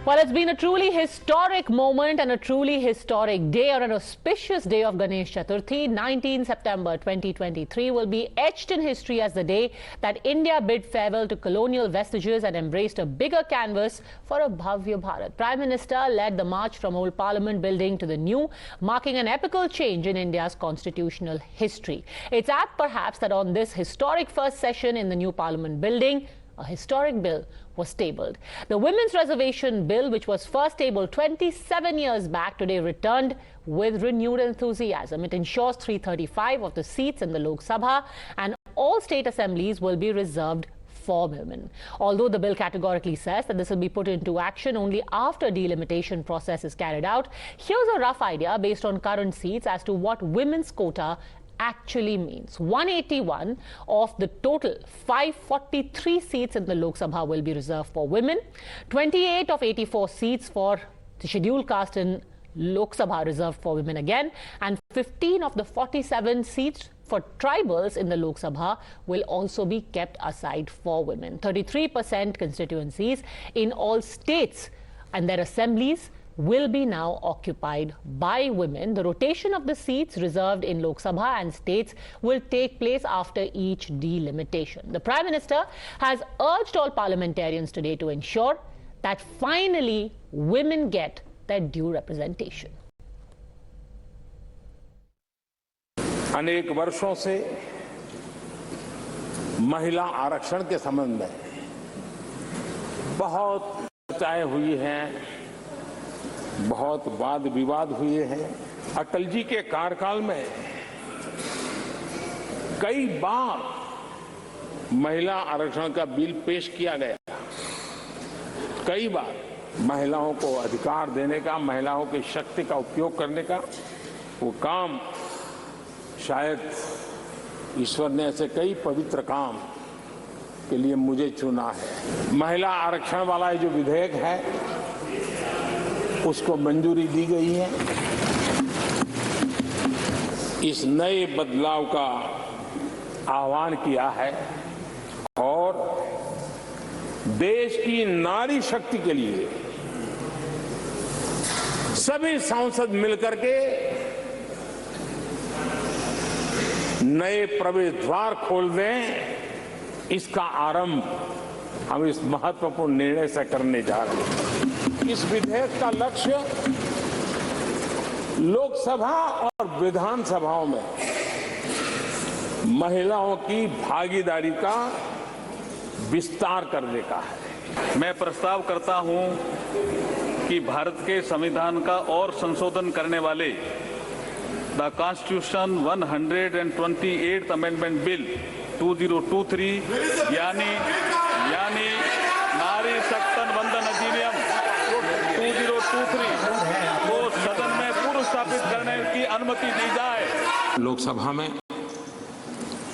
Well, it's been a truly historic moment and a truly historic day, or an auspicious day of Ganesh Chaturthi. 19 September 2023 will be etched in history as the day that India bid farewell to colonial vestiges and embraced a bigger canvas for a Bhavya Bharat. Prime Minister led the march from Old Parliament building to the new, marking an epical change in India's constitutional history. It's apt perhaps that on this historic first session in the new Parliament building, a historic bill was tabled. The Women's Reservation Bill, which was first tabled 27 years back, today returned with renewed enthusiasm. It ensures 335 of the seats in the Lok Sabha and all state assemblies will be reserved for women. Although the bill categorically says that this will be put into action only after delimitation process is carried out, here's a rough idea based on current seats as to what women's quota actually means. 181 of the total 543 seats in the Lok Sabha will be reserved for women. 28 of 84 seats for the scheduled caste in Lok Sabha reserved for women again, and 15 of the 47 seats for tribals in the Lok Sabha will also be kept aside for women. 33% constituencies in all states and their assemblies will be now occupied by women. The rotation of the seats reserved in Lok Sabha and states will take place after each delimitation. The Prime Minister has urged all parliamentarians today to ensure that finally women get their due representation. अनेक वर्षों से महिला आरक्षण के संबंध में बहुत चर्चाएं हुई हैं, बहुत वाद विवाद हुए हैं। अटल जी के कार्यकाल में कई बार महिला आरक्षण का बिल पेश किया गया। कई बार महिलाओं को अधिकार देने का, महिलाओं की शक्ति का उपयोग करने का वो काम, शायद ईश्वर ने ऐसे कई पवित्र काम के लिए मुझे चुना है। महिला आरक्षण वाला जो विधेयक है उसको मंजूरी दी गई है। इस नए बदलाव का आह्वान किया है और देश की नारी शक्ति के लिए सभी सांसद मिलकर के नए प्रवेश द्वार खोल दें। इसका आरंभ हम इस महत्वपूर्ण निर्णय से करने जा रहे हैं। इस विधेयक का लक्ष्य लोकसभा और विधानसभाओं में महिलाओं की भागीदारी का विस्तार करने का है। मैं प्रस्ताव करता हूं कि भारत के संविधान का और संशोधन करने वाले the constitution 128th amendment bill 2023 यानी नारी शक्ति वंदन अधिनियम 2023 को सदन में पूर्व स्थापित करने की अनुमति दी जाए। लोकसभा में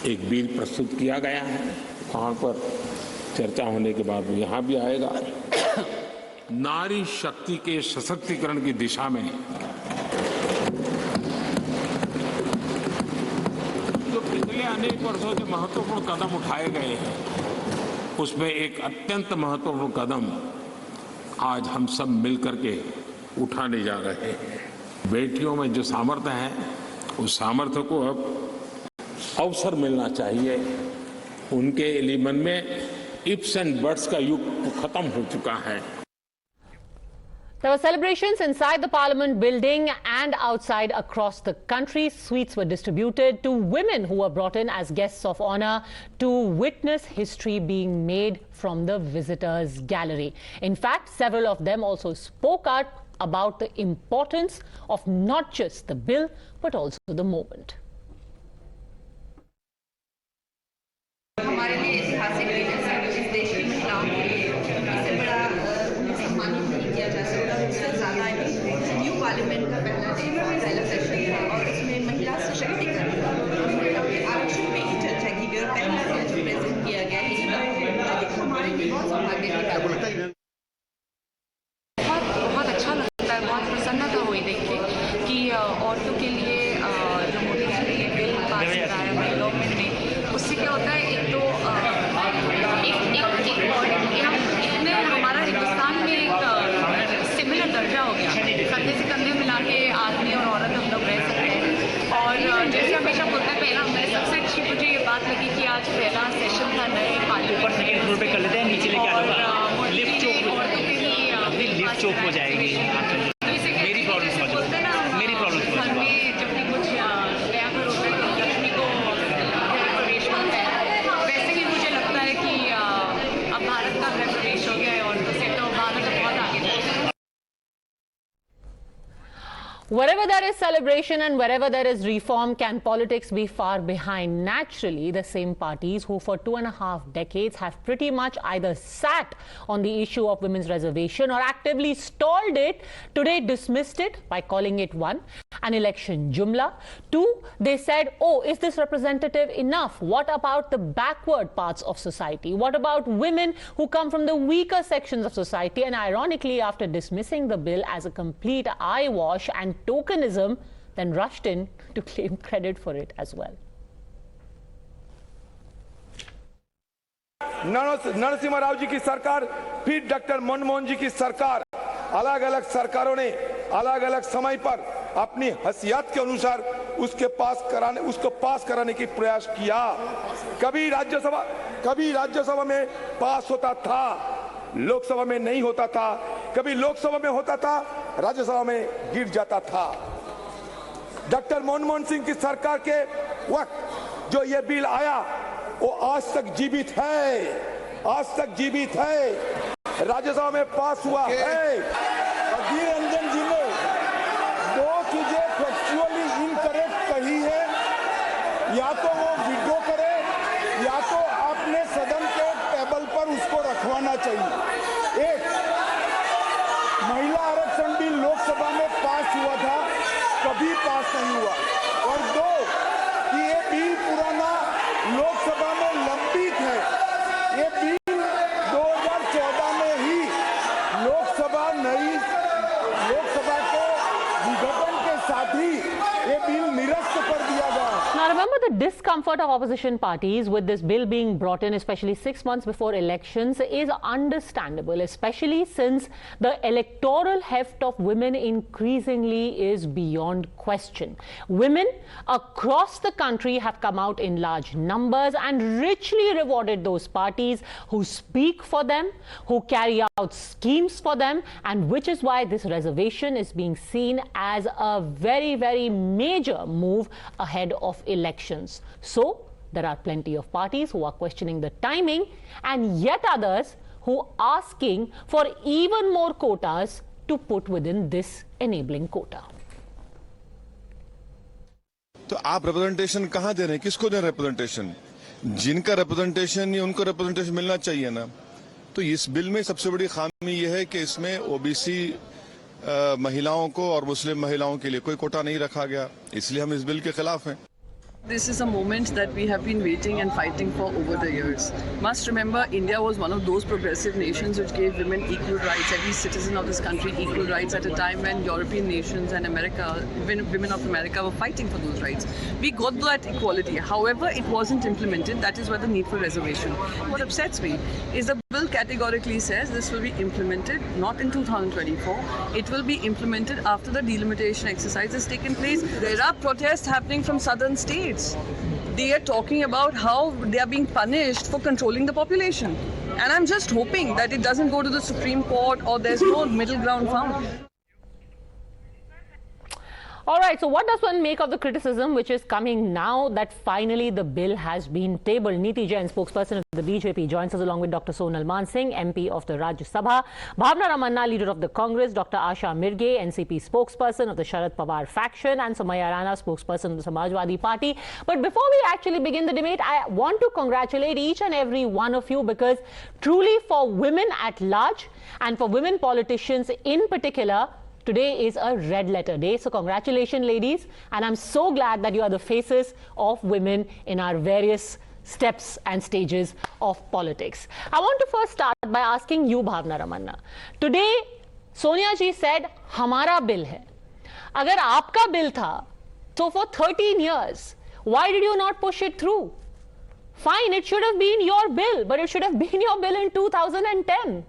एक बिल प्रस्तुत किया गया है, वहां पर चर्चा होने के बाद यहां भी आएगा। नारी शक्ति के सशक्तिकरण की दिशा में जो पिछले अनेक वर्षों से महत्वपूर्ण कदम उठाए गए हैं, उसमें एक अत्यंत महत्वपूर्ण कदम आज हम सब मिलकर के उठाने जा रहे हैं। बेटियों में जो सामर्थ्य है, उस सामर्थ्य को अब अवसर मिलना चाहिए। उनके मन में इफ्स एंड बट्स का युग खत्म हो चुका है। There were celebrations inside the Parliament building and outside across the country. Sweets were distributed to women who were brought in as guests of honor to witness history being made from the visitors' gallery. In fact, several of them also spoke out about the importance of not just the bill, but also the moment. हमारे लिए ऐतिहासिक दिन है। इस देश की महिलाओं के लिए इससे बड़ा उन्हें सम्मानित नहीं किया जा सकता। उससे ज़्यादा न्यू पार्लियामेंट का पहला दिन था, पहला सेशन था और इसमें महिला सशक्तिकरण, महिलाओं के आरक्षण पे ही चर्चा की गई और पहला बिल जो प्रेजेंट किया गया है हमारे लिए बहुत सौभाग्य की बात है। बहुत अच्छा लगता है, बहुत प्रसन्नता हुई देख के कि औरतों के लिए जो मोदी जी ने बिल पास कराया महिलाओं में, उससे क्या होता है, एक तो एक हमारा हिंदुस्तान में एक चोक हो जाएगी। मेरी प्रॉब्लम समझ लो, मेरी प्रॉब्लम समझ लो। जब भी कुछ नया घर होता है तो लक्ष्मी को प्रवेश मिलता है, वैसे ही मुझे लगता है कि अब भारत का गृह प्रवेश हो गया है और उससे तो भारत बहुत आगे जाएगा। Wherever there is celebration and wherever there is reform, can politics be far behind? Naturally, the same parties who for 2.5 decades have pretty much either sat on the issue of women's reservation or actively stalled it, today dismissed it by calling it, one, an election jumla. Two, they said, oh, is this representative enough? What about the backward parts of society? What about women who come from the weaker sections of society? And ironically, after dismissing the bill as a complete eyewash and tokenism, then rushed in to claim credit for it as well. Narasimha Rao ji की सरकार, फिर doctor Manmohan जी की सरकार, अलग अलग सरकारों ने अलग अलग समय पर अपनी हैसियत के अनुसार उसको पास कराने की प्रयास किया। कभी राज्यसभा में पास होता था, लोकसभा में नहीं होता था, कभी लोकसभा में होता था, राज्यसभा में गिर जाता था। डॉक्टर मनमोहन सिंह की सरकार के वक्त जो ये बिल आया वो आज तक जीवित है, राज्यसभा में पास हुआ है। अधीर रंजन जी ने दो चीजें फैक्चुअली इनकरेक्ट कही है, या तो वो विड्रॉ करे या तो आपने सदन के टेबल पर उसको रखवाना चाहिए। एक, महिला आरक्षण बिल लोकसभा में पास हुआ था, कभी पास नहीं हुआ। और दो, कि ये बिल पुराना लोकसभा में लंबित है, ये बिल 2014 में ही लोकसभा के विघटन के साथ ही ये बिल निरस्त कर दिया गया। Now remember, the discomfort of opposition parties with this bill being brought in, especially 6 months before elections, is understandable, especially since the electoral heft of women increasingly is beyond question. Women across the country have come out in large numbers and richly rewarded those parties who speak for them, who carry out schemes for them, and which is why this reservation is being seen as a very, very major move ahead of elections. So there are plenty of parties who are questioning the timing, and yet others who are asking for even more quotas to put within this enabling quota. तो आप representation कहाँ दे रहे हैं, किसको दे रहे हैं representation? जिनका representation नहीं उनको रिप्रेजेंटेशन मिलना चाहिए ना। तो इस बिल में सबसे बड़ी खामी यह है कि इसमें ओबीसी महिलाओं को और मुस्लिम महिलाओं के लिए कोई कोटा नहीं रखा गया, इसलिए हम इस बिल के खिलाफ हैं। This is a moment that we have been waiting and fighting for over the years. Must remember, India was one of those progressive nations which gave women equal rights, every citizen of this country equal rights at a time when European nations and America, women of America were fighting for those rights. We got that equality. However, it wasn't implemented. That is why the need for reservation. What upsets me is the bill categorically says this will be implemented not in 2024. It will be implemented after the delimitation exercise has taken place. There are protests happening from southern states. They are talking about how they are being punished for controlling the population. And I'm just hoping that it doesn't go to the Supreme Court or there's no middle ground found. All right, so what does one make of the criticism which is coming now that finally the bill has been tabled? Neeti Jain, spokesperson of the BJP, joins us along with Dr. Sonal Mansingh, MP of the Rajya Sabha, Bhavna Ramanna, leader of the Congress, Dr. Asha Mirge, NCP spokesperson of the Sharad Pawar faction, and Sonia Gandhi, spokesperson of the Samajwadi Party. But before we actually begin the debate, I want to congratulate each and every one of you, because truly for women at large and for women politicians in particular, today is a red letter day. So congratulations, ladies. And I'm so glad that you are the faces of women in our various steps and stages of politics. I want to first start by asking you, Bhavna Ramanna. Today, Sonia ji said, "Hamara bill hai." Agar aapka bill tha, so for 13 years, why did you not push it through? Fine, it should have been your bill, but it should have been your bill in 2010.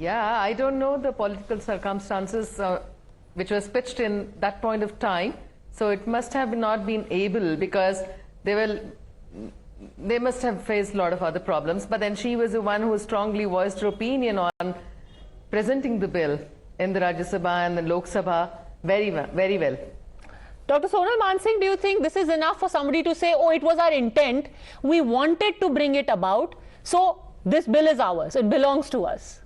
Yeah, I don't know the political circumstances which was pitched in that point of time. So it must have not been able, because there were they must have faced a lot of other problems, but then she was the one who strongly voiced her opinion on presenting the bill in the Rajya Sabha and the Lok Sabha very well. Dr. Sonal Mansingh, do you think this is enough for somebody to say, oh, it was our intent, we wanted to bring it about, so this bill is ours, it belongs to us?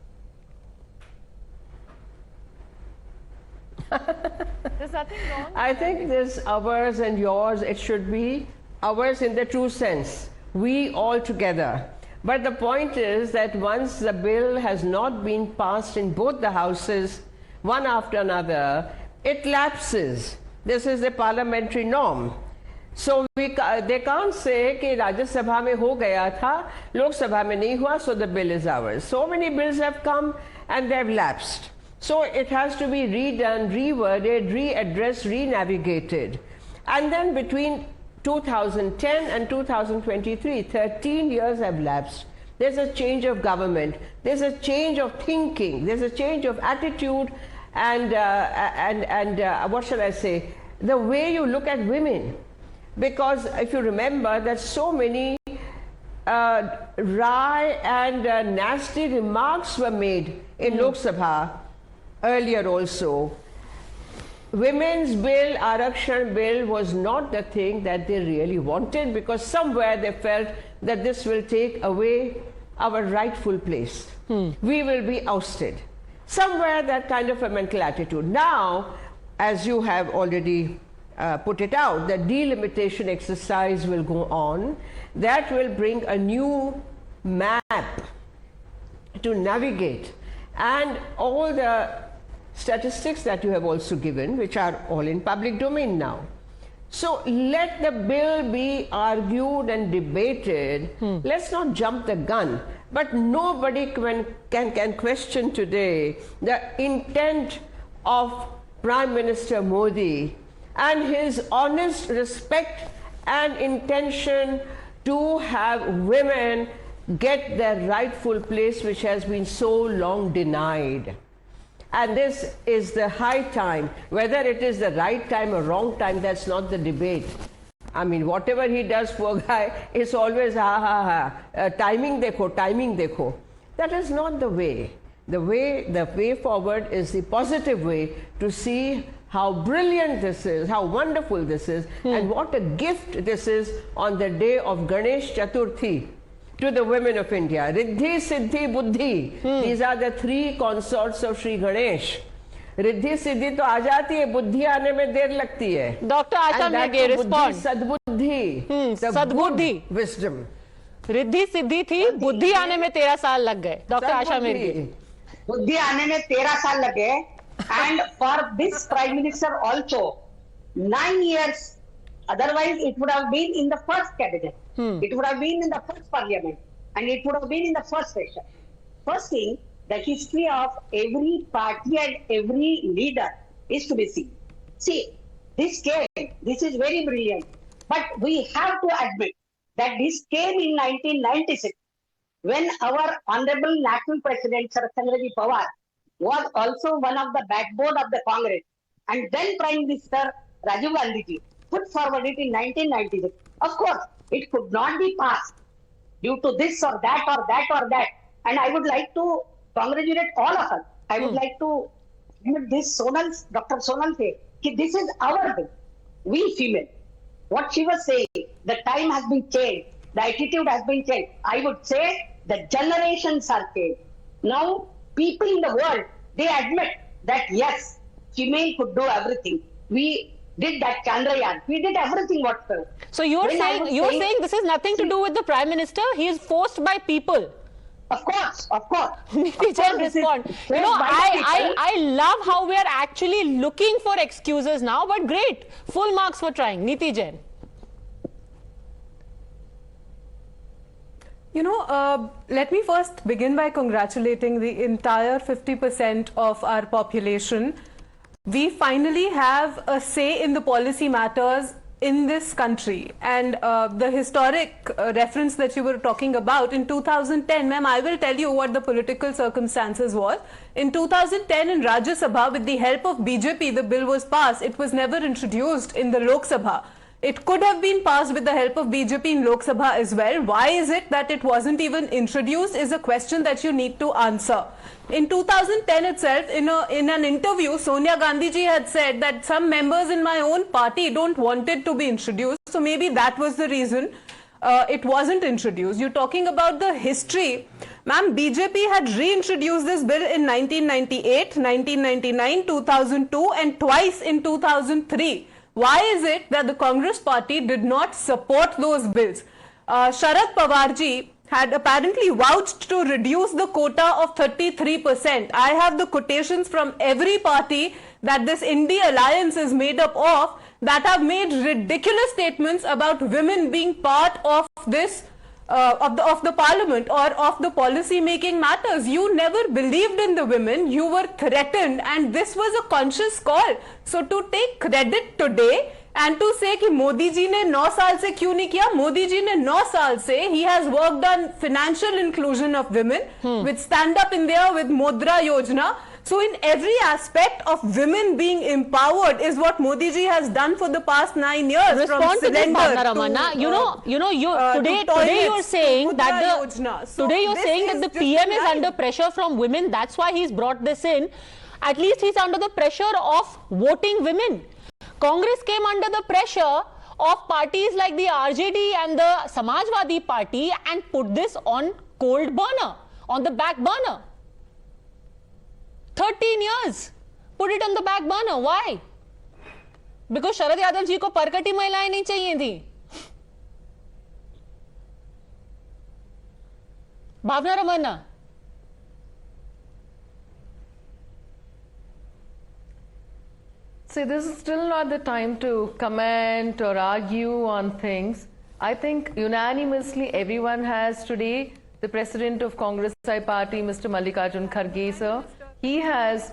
There's nothing wrong. I think this ours and yours, it should be ours in the true sense, we all together. But the point is that once the bill has not been passed in both the houses, one after another, it lapses. This is the parliamentary norm. So they can't say कि राज्य सभा में हो गया था, लोक सभा में नहीं हुआ, so the bill is ours. So many bills have come and they have lapsed. So it has to be redone, reworded, readdressed, renavigated. And then between 2010 and 2023, 13 years have lapsed. There's a change of government, there's a change of thinking, there's a change of attitude, and what shall I say, the way you look at women. Because if you remember that so many wry and nasty remarks were made in Lok Sabha earlier also. Women's bill, Arakshan bill, was not the thing that they really wanted, because somewhere they felt that this will take away our rightful place. We will be ousted. Somewhere that kind of a mental attitude. Now, as you have already put it out, the delimitation exercise will go on. That will bring a new map to navigate, and all the statistics that you have also given, which are all in public domain now. So let the bill be argued and debated. Let's not jump the gun. But nobody can question today the intent of Prime Minister Modi and his honest respect and intention to have women get their rightful place, which has been so long denied. And this is the high time. Whether it is the right time or wrong time, that's not the debate. I mean, whatever he does, poor guy, it's always timing dekho. That is not the way. The way forward is the positive way to see how brilliant this is, how wonderful this is, and what a gift this is on the day of Ganesh Chaturthi to the women of India. Riddhi, Siddhi, Buddhi. These are the three consorts of Sri Ganesh. Riddhi Siddhi तो आ जाती है, बुद्धि आने में देर लगती है. Doctor आशा Mirge respond. सद्बुद्धि, सद्बुद्धि, विजडम. रिद्धि सिद्धि थी, बुद्धि आने में 13 साल लग गए. डॉक्टर आशा मिर्गे, बुद्धि आने में 13 साल लग गए. And for this Prime Minister also 9 years. Otherwise, it would have been in the first cabinet. It would have been in the first parliament, and it would have been in the first session. First thing, the history of every party and every leader is to be seen. See, this is very brilliant. But we have to admit that this came in 1996, when our Honorable National President, Sharad Pawar, was also one of the backbone of the Congress. And then Prime Minister Rajeev Gandhi put forward it in 1996. Of course, it could not be passed due to this or that or that or that. And I would like to congratulate all of us. I would like to admit this Dr. Sonal say, this is our bill. We female. What she was saying, the time has been changed. The attitude has been changed. I would say the generations are changed. Now, people in the world, they admit that yes, female could do everything. We did that Chandrayaan. We did everything whatsoever. So you're saying this is nothing to do with the Prime Minister? He is forced by people. Of course. Niti Jain respond. You know, I love how we are actually looking for excuses now, but great. Full marks for trying. Niti Jain. You know, let me first begin by congratulating the entire 50% of our population. We finally have a say in the policy matters in this country. And the historic reference that you were talking about, in 2010, ma'am, I will tell you what the political circumstances was. In 2010, in Rajya Sabha, with the help of BJP, the bill was passed. It was never introduced in the Lok Sabha. It could have been passed with the help of BJP in Lok Sabha as well. Why is it that it wasn't even introduced is a question that you need to answer. In 2010 itself, in an interview, Sonia Gandhi ji had said that some members in my own party don't want it to be introduced. So maybe that was the reason it wasn't introduced. You're talking about the history. Ma'am, BJP had reintroduced this bill in 1998, 1999, 2002 and twice in 2003. Why is it that the Congress party did not support those bills? Sharad Pawar ji had apparently vouched to reduce the quota of 33%. I have the quotations from every party that this India alliance is made up of that have made ridiculous statements about women being part of this of the parliament or of the policy making matters. You never believed in the women, you were threatened, and this was a conscious call. So to take credit today and to say कि मोदी जी ने 9 साल से क्यों नहीं किया, मोदी जी ने 9 साल से he has worked on financial inclusion of women with Stand Up India, with Mudra Yojana. So in every aspect of women being empowered is what Modi ji has done for the past 9 years. Respond to this, Bhavna Ramana. Today you're saying that the PM is under pressure from women. That's why he's brought this in. At least he's under the pressure of voting women. Congress came under the pressure of parties like the RJD and the Samajwadi Party and put this on cold burner, on the back burner. 13 years. Put it on the back burner. Why? Because Sharad Yadav ji को परकटी महिलाएं नहीं चाहिए थी. भावना Ramana. See, this is still not the time to comment or argue on things. I think unanimously everyone has today, the President of Congress Party, Mr. Mallikarjun Kharge, sir, he has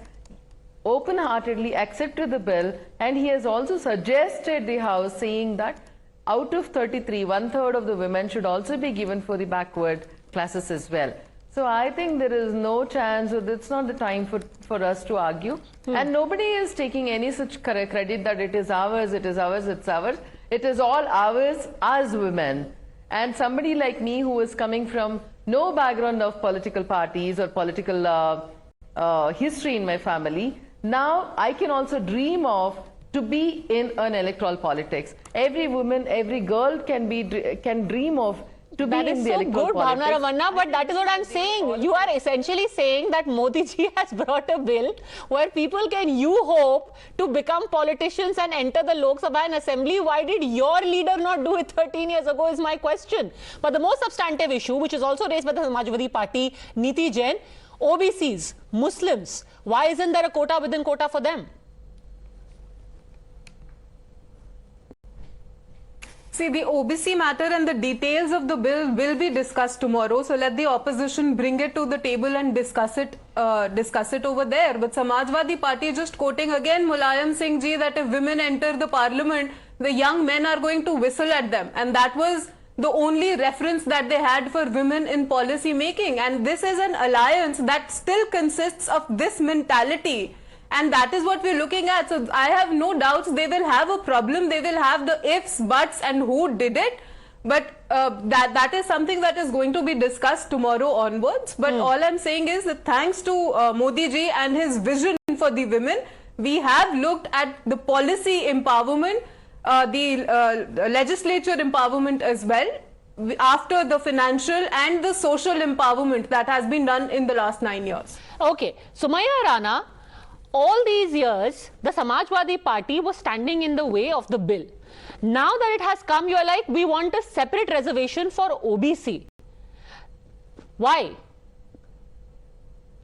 open-heartedly accepted the bill, and he has also suggested the House, saying that out of 33, 1/3 of the women should also be given for the backward classes as well. So I think there is no chance, or it's not the time for us to argue. And nobody is taking any such credit that it is ours, it is ours, it's ours. It is all ours as women. And somebody like me who is coming from no background of political parties or political history in my family, now I can also dream of to be in an electoral politics. Every woman, every girl can dream of to be in the electoral politics. Bhavna Ramanna, but that is what I'm saying. You are essentially saying that Modi ji has brought a bill where people can, you hope, to become politicians and enter the Lok Sabha and Assembly. Why did your leader not do it 13 years ago is my question. But the most substantive issue, which is also raised by the Samajwadi Party, Niti Jain, OBCs, Muslims, why isn't there a quota within quota for them? See, the OBC matter and the details of the bill will be discussed tomorrow. So let the opposition bring it to the table and discuss it over there. But Samajwadi Party just quoting again Mulayam Singh ji that if women enter the parliament, the young men are going to whistle at them. And that was the only reference that they had for women in policy making. And this is an alliance that still consists of this mentality. And that is what we're looking at. So I have no doubts they will have a problem. They will have the ifs, buts and who did it. But that is something that is going to be discussed tomorrow onwards. But all I'm saying is that thanks to Modi ji and his vision for the women, we have looked at the policy empowerment, the legislature empowerment as well, after the financial and the social empowerment that has been done in the last 9 years. Okay, Sumaya Rana, all these years, the Samajwadi Party was standing in the way of the bill. Now that it has come, you are like, we want a separate reservation for OBC. Why?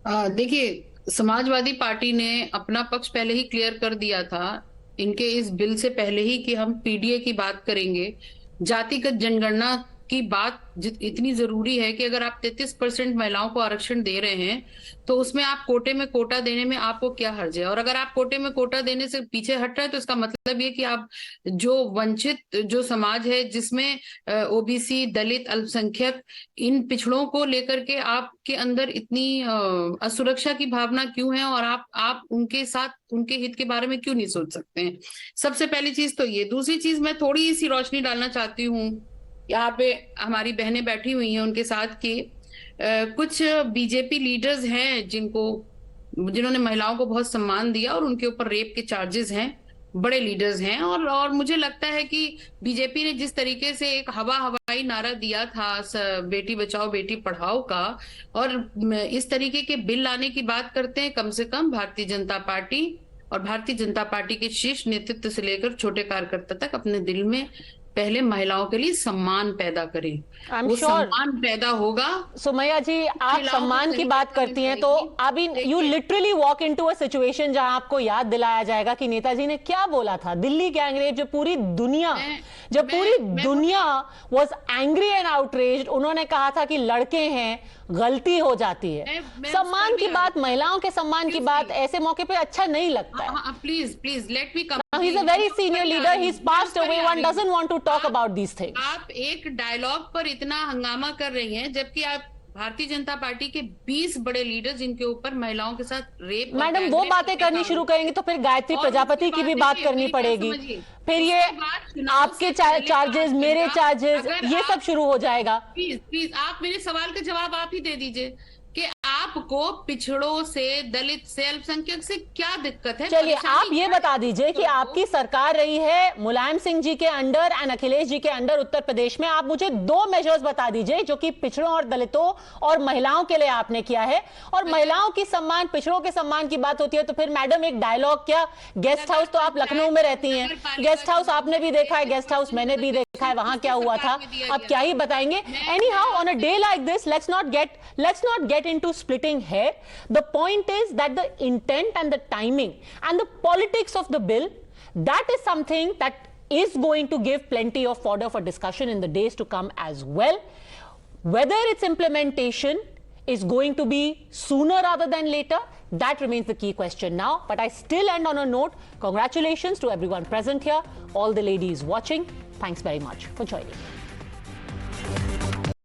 देखिए, Samajwadi party ने अपना पक्ष पहले ही clear कर दिया था इनके इस बिल से पहले ही कि हम पीडीए की बात करेंगे, जातिगत जनगणना की बात इतनी जरूरी है कि अगर आप 33% महिलाओं को आरक्षण दे रहे हैं तो उसमें आप कोटे में कोटा देने में आपको क्या हर्ज है? और अगर आप कोटे में कोटा देने से पीछे हट रहे हैं तो इसका मतलब ये कि आप जो वंचित जो समाज है जिसमें ओबीसी, दलित, अल्पसंख्यक, इन पिछड़ों को लेकर के आपके अंदर इतनी असुरक्षा की भावना क्यों है और आप उनके साथ उनके हित के बारे में क्यों नहीं सोच सकते हैं? सबसे पहली चीज तो ये। दूसरी चीज, मैं थोड़ी सी रोशनी डालना चाहती हूँ, यहाँ पे हमारी बहनें बैठी हुई हैं उनके साथ की कुछ बीजेपी लीडर्स हैं जिन्होंने महिलाओं को बहुत सम्मान दिया और उनके ऊपर रेप के चार्जेस हैं, बड़े लीडर्स हैं। और मुझे लगता है कि बीजेपी ने जिस तरीके से एक हवाई नारा दिया था बेटी बचाओ बेटी पढ़ाओ का, और इस तरीके के बिल लाने की बात करते हैं, कम से कम भारतीय जनता पार्टी और भारतीय जनता पार्टी के शीर्ष नेतृत्व से लेकर छोटे कार्यकर्ता तक अपने दिल में पहले महिलाओं के लिए सम्मान पैदा करें। वो सम्मान पैदा होगा। सुमैया जी, आप सम्मान की बात करती हैं तो अभी you literally walk into a situation जहां आपको याद दिलाया जाएगा कि नेताजी ने क्या बोला था। दिल्ली गैंगरेप, जब पूरी दुनिया वाज एंग्री एंड आउटरेज्ड, उन्होंने कहा था कि लड़के हैं, गलती हो जाती है। सम्मान की बात, महिलाओं के सम्मान की बात ऐसे मौके पे अच्छा नहीं लगता है। Please let me come. Now, he's a very senior leader. He's passed away. One doesn't want to talk about these things. आप एक डायलॉग पर इतना हंगामा कर रही हैं जबकि आप भारतीय जनता पार्टी के 20 बड़े लीडर जिनके ऊपर महिलाओं के साथ रेप, मैडम वो बातें करनी शुरू करेंगे तो फिर गायत्री प्रजापति की भी बात करनी पड़ेगी, फिर ये आपके चार्जेस, मेरे चार्जेस, ये सब शुरू हो जाएगा। प्लीज आप मेरे सवाल का जवाब आप ही दे दीजिए कि आपको पिछड़ों से, दलित से, अल्पसंख्यक से क्या दिक्कत है? चलिए आप ये बता दीजिए कि आपकी सरकार रही है मुलायम सिंह जी के अंडर एंड अखिलेश जी के अंडर उत्तर प्रदेश में। आप मुझे 2 मेजर्स बता दीजिए जो कि पिछड़ों और दलितों और महिलाओं के लिए आपने किया है। और महिलाओं की सम्मान, पिछड़ों के सम्मान की बात होती है तो फिर मैडम एक डायलॉग क्या, गेस्ट हाउस तो आप लखनऊ में रहती हैं, गेस्ट हाउस आपने भी देखा है, गेस्ट हाउस मैंने भी देखा है, वहां क्या हुआ था, अब क्या ही बताएंगे। Any how, on a day like this, let's not get into splitting hair. The point is that the intent and the timing and the politics of the bill, that is something that is going to give plenty of fodder for discussion in the days to come as well. Whether its implementation is going to be sooner rather than later, that remains the key question now. But I still end on a note. Congratulations to everyone present here, all the ladies watching. Thanks very much for joining.